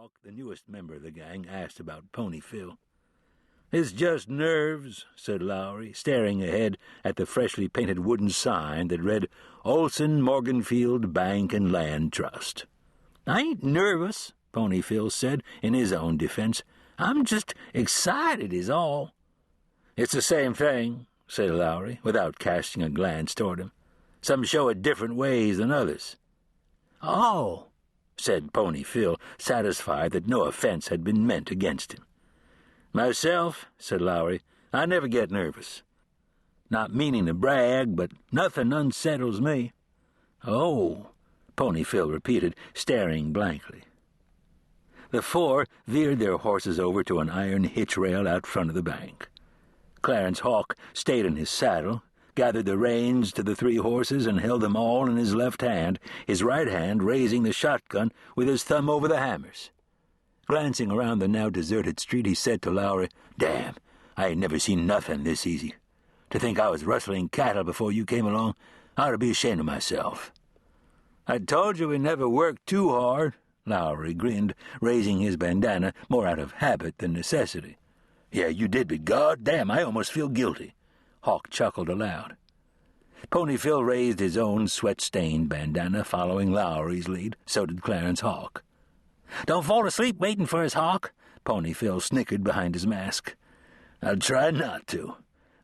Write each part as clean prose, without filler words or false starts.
Hawk, the newest member of the gang, asked about Pony Phil. "It's just nerves," said Lowry, staring ahead at the freshly painted wooden sign that read Olson Morganfield Bank and Land Trust. "I ain't nervous," Pony Phil said in his own defense. "I'm just excited is all." "It's the same thing," said Lowry, without casting a glance toward him. "Some show it different ways than others." "Oh," said Pony Phil, satisfied that no offense had been meant against him. "Myself," said Lowry, "I never get nervous. Not meaning to brag, but nothing unsettles me." "Oh," Pony Phil repeated, staring blankly. The four veered their horses over to an iron hitch rail out front of the bank. Clarence Hawk stayed in his saddle, gathered the reins to the three horses, and held them all in his left hand, his right hand raising the shotgun with his thumb over the hammers. Glancing around the now deserted street, he said to Lowry, "Damn, I ain't never seen nothing this easy. To think I was rustling cattle before you came along, I ought to be ashamed of myself." "I told you we never worked too hard," Lowry grinned, raising his bandana more out of habit than necessity. "Yeah, you did, but goddamn, I almost feel guilty." Hawk chuckled aloud. Pony Phil raised his own sweat-stained bandana, following Lowry's lead. So did Clarence Hawk. "Don't fall asleep waiting for us, Hawk," Pony Phil snickered behind his mask. "I'll try not to,"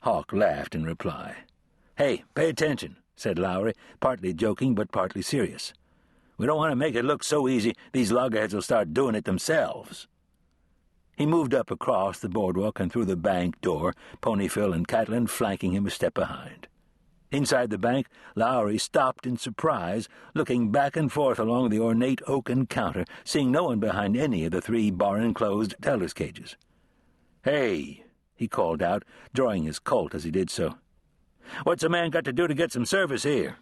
Hawk laughed in reply. "Hey, pay attention," said Lowry, partly joking but partly serious. "We don't want to make it look so easy these loggerheads will start doing it themselves." He moved up across the boardwalk and through the bank door, Pony Phil and Catlin flanking him a step behind. Inside the bank, Lowry stopped in surprise, looking back and forth along the ornate oaken counter, seeing no one behind any of the three bar-enclosed teller's cages. "Hey," he called out, drawing his Colt as he did so. "What's a man got to do to get some service here?"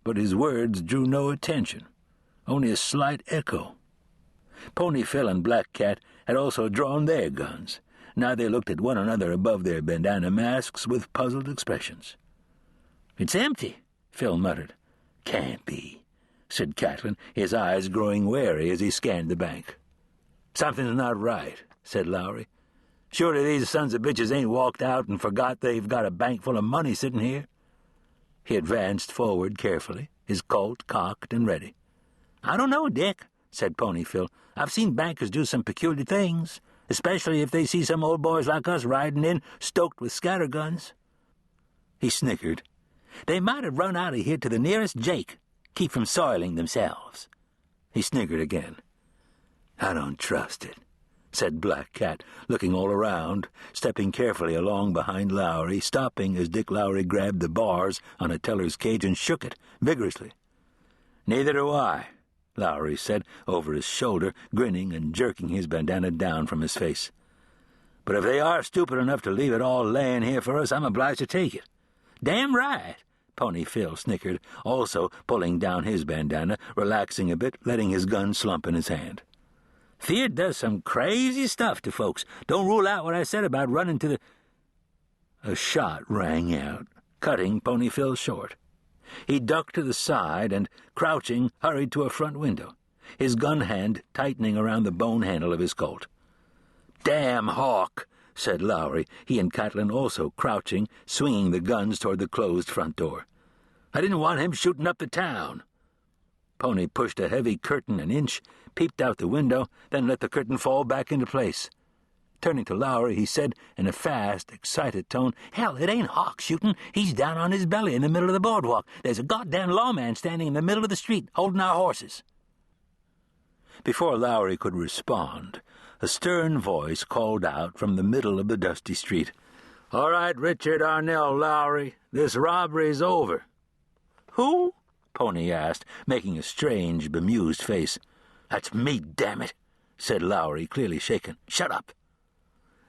But his words drew no attention, only a slight echo. Pony Phil and Black Cat had also drawn their guns. Now they looked at one another above their bandana masks with puzzled expressions. "It's empty," Phil muttered. "Can't be," said Catlin, his eyes growing wary as he scanned the bank. "Something's not right," said Lowry. "Surely these sons of bitches ain't walked out and forgot they've got a bank full of money sitting here." He advanced forward carefully, his Colt cocked and ready. "I don't know, Dick," said Pony Phil. "I've seen bankers do some peculiar things, especially if they see some old boys like us riding in, stoked with scatterguns." He snickered. "They might have run out of here to the nearest Jake, keep from soiling themselves." He snickered again. "I don't trust it," said Black Cat, looking all around, stepping carefully along behind Lowry, stopping as Dick Lowry grabbed the bars on a teller's cage and shook it vigorously. "Neither do I," Lowry said over his shoulder, grinning and jerking his bandana down from his face. "But if they are stupid enough to leave it all laying here for us, I'm obliged to take it." "Damn right," Pony Phil snickered, also pulling down his bandana, relaxing a bit, letting his gun slump in his hand. "Fear does some crazy stuff to folks. Don't rule out what I said about running to the—" A shot rang out, cutting Pony Phil short. He ducked to the side and, crouching, hurried to a front window, his gun hand tightening around the bone handle of his Colt. "Damn Hawk," said Lowry, he and Catlin also crouching, swinging the guns toward the closed front door. "I didn't want him shooting up the town." Pony pushed a heavy curtain an inch, peeped out the window, then let the curtain fall back into place. Turning to Lowry, he said in a fast, excited tone, "Hell, it ain't Hawk shooting. He's down on his belly in the middle of the boardwalk. There's a goddamn lawman standing in the middle of the street, holding our horses." Before Lowry could respond, a stern voice called out from the middle of the dusty street, "All right, Richard Arnell Lowry, this robbery's over." "Who?" Pony asked, making a strange, bemused face. "That's me, damn it," said Lowry, clearly shaken. "Shut up."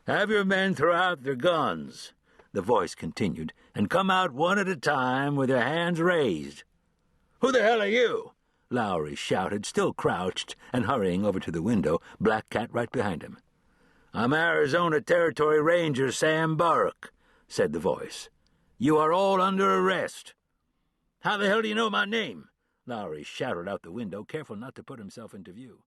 "Have your men throw out their guns," the voice continued, "and come out one at a time with their hands raised." "Who the hell are you?" Lowry shouted, still crouched and hurrying over to the window, Black Cat right behind him. "I'm Arizona Territory Ranger Sam Burrack," said the voice. "You are all under arrest." "How the hell do you know my name?" Lowry shouted out the window, careful not to put himself into view.